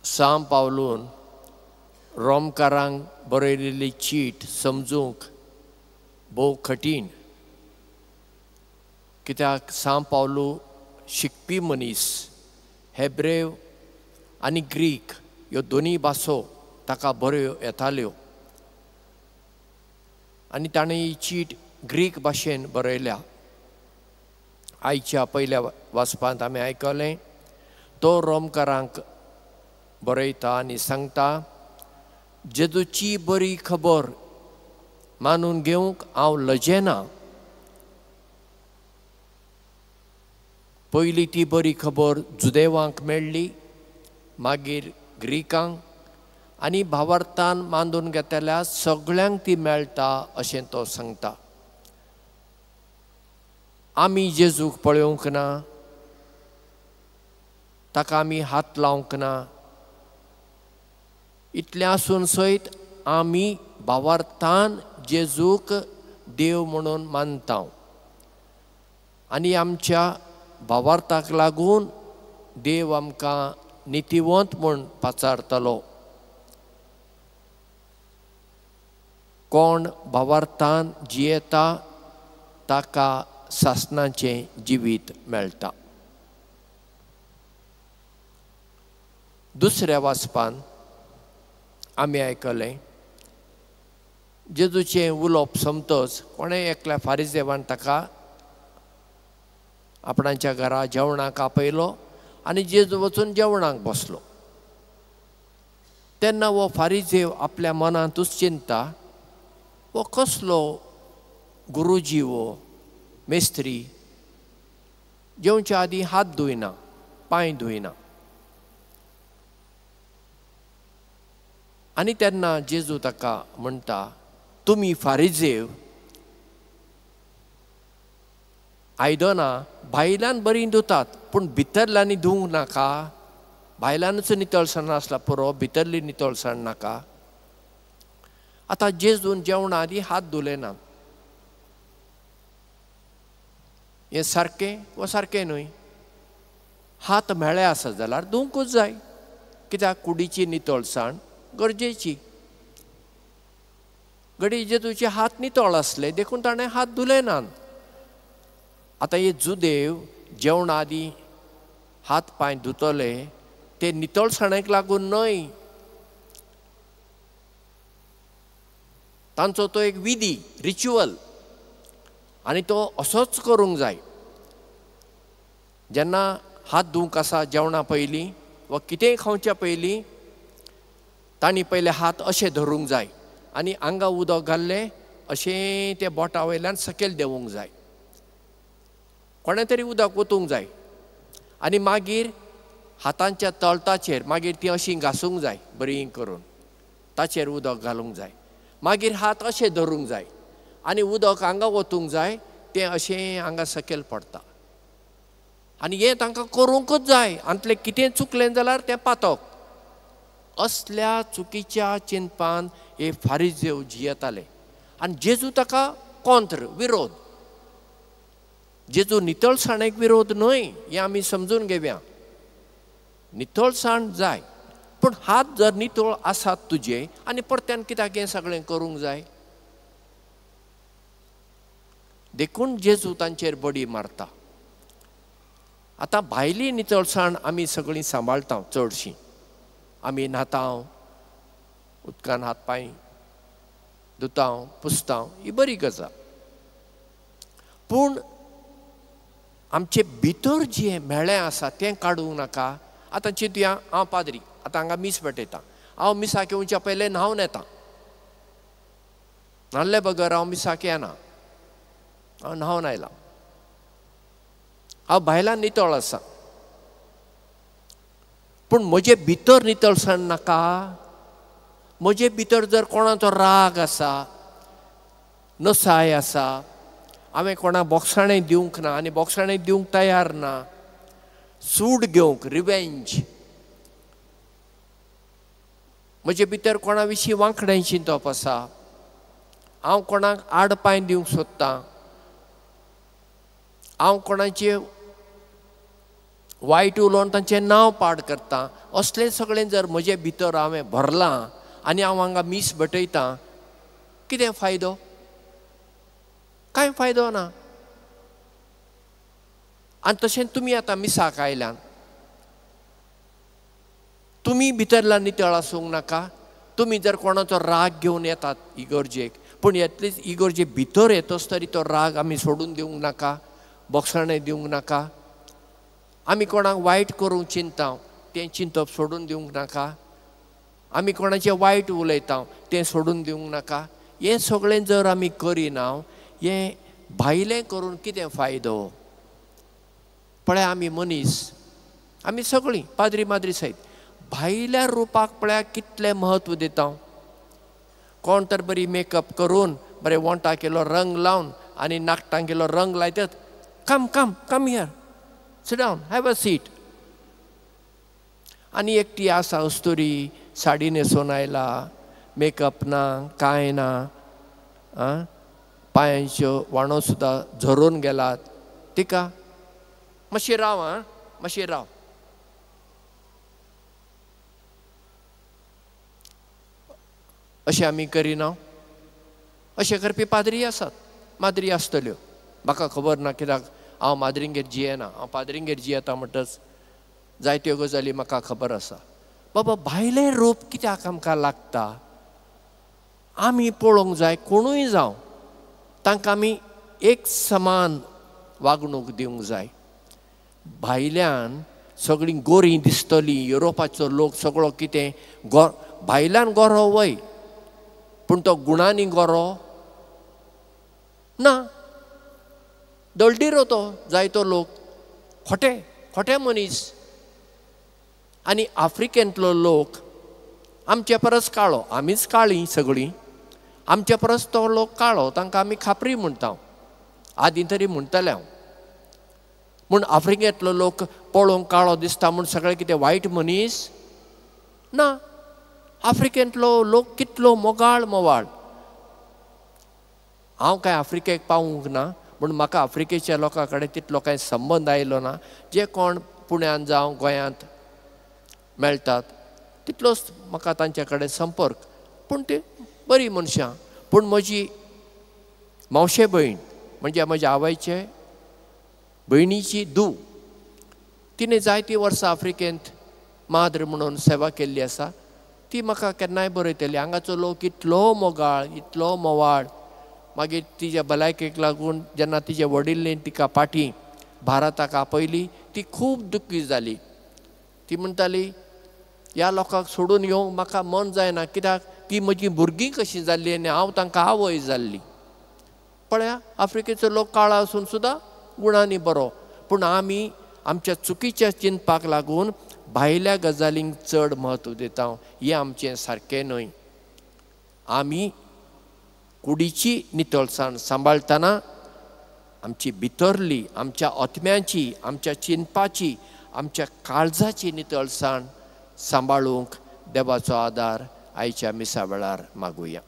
सांब पावलून रोमकारांक बरयलेली चीट समजूंक भोव कठीण, कित्याक सांब पावलू शिकपी मनीस हेब्रेव आनी ग्रीक ह्यो दोनी भासो ताका बऱ्यो येताल्यो आनी ताणें ही चीट ग्रीक भाशेन बरयल्या. आयच्या पयल्या वाचपांत आमी आयकलें, तो रोमकारांक बरयता आनी सांगता, जेजूची बरी खबर मानून घेवंक हांव लजेना. पयलीं ती बरी खबर जुदेवांक मेळ्ळी, मागीर ग्रीकांक आनी भावार्थान मानून घेतल्या सगळ्यांक ती मेळटा अशें तो सांगता. आमी जेजूक पळोवंक ना, ताका आमी हात लावंक ना, इतलें आसून सयत आमी भावार्थान जेजूक देव म्हणून मानता आनी आमच्या भावार्थाक लागून देव आमकां नितिवंत म्हूण पाचारतलो. कोण भावार्थान जियेता ताका सासणाचें जिवीत मेळटा. दुसऱ्या वाचपान आमी आयकलें, जेजूचें उलोवप सोंपतच कोणें एकल्या फारिजेवान ताका आपणाच्या घरा जेवणाक आपयलो आनी जेजू वचून जेवणाक बसलो. तेन्ना हो फारिजेव आपल्या मनांतूच चिंता, हो कसलो गुरुजी वो मेस्त्री जेवच्या आदीं हात धुयना, पांय धुयना. आनी तेन्ना जेजू ताका म्हणटा, तुमी फारिजेव आयदनां भायल्यान बरीं धुतात पूण भितरल्यांनी धुवंक नाका. भायल्यानूच नितळसाण आसला पुरो, भितरली नितळसाण नाका. आतां जेजून जेवणा आदीं हात धुले ना, हें सारकें वा सारकें न्हय? हात मेळे आसत जाल्यार धुवंकूच जाय, कित्याक कुडीची नितळसाण गरजेची. घडी जेजूचे हात नितळ आसले देखून ताणें हात धुले नात. आतां हे जुदेव जेवणा आदीं हात पांय धुतले ते नितळसाणेक लागून न्हय, तांचो तो एक विधी, रिच्युअल, आनी तो असोच करूंक जाय. जेन्ना हात धुवंक आसा जेवणा पयलीं वा कितेंय खावच्या पयलीं तांणी पयले हात अशे धरूंक जाय आनी आंगा उदक घाल्लें अशें ते बोटा वयल्यान सकयल देंवूंक जाय. कोणें तरी उदक ओतूंक जाय आनी मागीर हातांच्या तळटाचेर मागीर ती अशीं घासूंक जाय बरी करून, ताचेर उदक घालूंक जाय. मागीर हात अशे धरूंक जाय आनी उदक हांगा वतूंक जाय, तें अशें हांगा सकयल पडटा. आनी हें तांकां करूंकूच जाय, आंतलें कितें चुकलें जाल्यार तें पातक. असल्या चुकीच्या चिंतपान हे फारिजेव जियेताले आनी जेजू ताका कॉंत्र, विरोध. जेजू नितळसाणेक विरोध न्हय, हें आमी समजून घेवया. नितळसाण जाय, पूण हात जर नितळ आसात तुजे आनी परत्यान कित्याक हें सगळें करूंक जाय? देखून जेजू तांचेर बडी मारता. आतां भायली नितळसाण आमी सगळीं सांबाळटा चडशीं. आमी न्हाताव, उदकान हात पांय धुताव, पुसताव, ही बरी गजाल. पूण आमचे भितर जें मेळ्ळें आसा तें काडूंक नाका. आतां चिंतुया, हांव पाद्री, आतां हांगा मीस पेटयता, हांव मिसाक येवच्या पयलें न्हांवन येता. न्हाल्ले बगर हांव मिसाक येना, हांव न्हांवन आयलां. हांव भायल्यान नितळ आसा पूण म्हजे भितर नितळसाण नाका. म्हजे भितर जर कोणाचो राग आसा, नसाय आसा, हांवें कोणाक बोगसाणें दिवंक ना आनी बोगसाणें दिवंक तयार ना, सूड घेवंक, रिवेंज, म्हजे भितर कोणा विशीं वांकडें चिंतप आसा, हांव कोणाक आडपाय दिवंक सोदतां, हांव कोणाचे वायट उलोवन तांचें नांव पाड करता, असलें सगळें जर म्हजे भितर हांवें भरलां आनी हांव हांगा मीस भेटयतां, कितें फायदो? कांय फायदो ना. आनी तशें तुमी आतां मिसाक आयल्यान तुमी भितरल्यान नितळ आसूंक नाका. तुमी जर कोणाचो राग घेवन येतात इगर्जेक, पूण एटलीस्ट इगर्जे भितर येतोच तरी तो राग आमी सोडून दिवंक नाका, बोगसणें दिवंक नाका. आमी कोणाक वायट करूंक चिंतां तें चिंतप सोडून दिवंक नाका. आमी कोणाचें वायट उलयता तें सोडून दिवंक नाका. हें सगळें जर आमी करिना, हें भायलें करून कितें फायदो? पळय आमी मनीस, आमी सगळीं पाद्री माद्री सयत भायल्या रुपाक पळय कितलें म्हत्व दिता. कोण तर बरी मेकअप करून बरें वोंटा केलो रंग लावन आनी नाकटां केलो रंग लायतात. Come come come here, sit down, have a seat. आनी एकटी आसा अस्तुरी साडी न्हेसून आयला, मेकअप ना, कांय ना, पांयांच्यो वाणो सुद्दां झरोवन गेलात. तिका मातशी राव, मातशी राव. अशें आमी करिना. अशें करपी पाद्री आसात, माद्री आसतल्यो, म्हाका खबर ना, कित्याक हांव माद्रींगेर जियेना. हांव पाद्रींगेर जियेता म्हणटच जायत्यो गजाली म्हाका खबर आसा. बाबा भायलें रूप कित्याक आमकां लागता? आमी पळोवंक जाय, कोणूय जावं तांकां आमी एक समान वागणूक दिवंक जाय. भायल्यान सगळीं गोरीं दिसतलीं, युरोपाचो लोक सगळो कितें भायल्यान गोरो वय, पूण तो गुणांनी गोरो ना. दळदिरो तो जायतो लोक, खोटे खोटे मनीस. आनी आफ्रिकेंतलो लोक आमचे परस काळो, आमीच काळीं सगळीं, आमचे परस तो लोक काळो, तांकां आमी खापरी म्हणटा. आदीं तरी म्हणटाले हांव. म्हूण आफ्रिकेंतलो लोक पळोवंक काळो दिसता म्हूण सगळे कितें वायट मनीस ना. आफ्रिकेंतलो लोक कितलो मोगाळ मोवाळ. हांव काय आफ्रिकेक पावूंक ना, पूण म्हाका आफ्रिकेच्या लोकां कडेन तितलो कांय संबंद आयलो ना. जे कोण पुण्यांत जावं गोंयांत मेळटात तितलोच म्हाका तांचे कडेन संपर्क. पूण ती बरी मनशां. पूण म्हजी मावशे भयण म्हणजे म्हज्या आवयचे भयणीची धूव, तिणें जायतीं वर्सां आफ्रिकेंत माद्र म्हणून सेवा केल्ली आसा. ती म्हाका केन्नाय बरयतली, हांगाचो लोक इतलो मोगाळ, इतलो मोवाळ. मागीर तिच्या भलायकेक लागून जेन्ना तिच्या वडिल्लीं तिका फाटीं भारताक आपयली, ती खूब दुख्खी जाली. ती म्हणटाली ह्या लोकांक सोडून येवंक म्हाका मन जायना, कित्याक ती म्हजी भुरगीं कशीं जाल्लीं आनी हांव तांकां आवय जाल्ली. पळया, आफ्रिकेचो लोक काळो आसून सुद्दां गुणांनी बरो. पूण आमी आमच्या चुकीच्या चिंतपाक लागून भायल्या गजालींक चड म्हत्व दिता. हें आमचें सारकें न्हय. आमी कुडीची नितळसाण सांबाळटना आमची भितरली, आमच्या आत्म्याची, आमच्या चिंतपाची, आमच्या काळजाची नितळसाण सांबाळूंक देवाचो आदार आयच्या मिसा वेळार मागुया.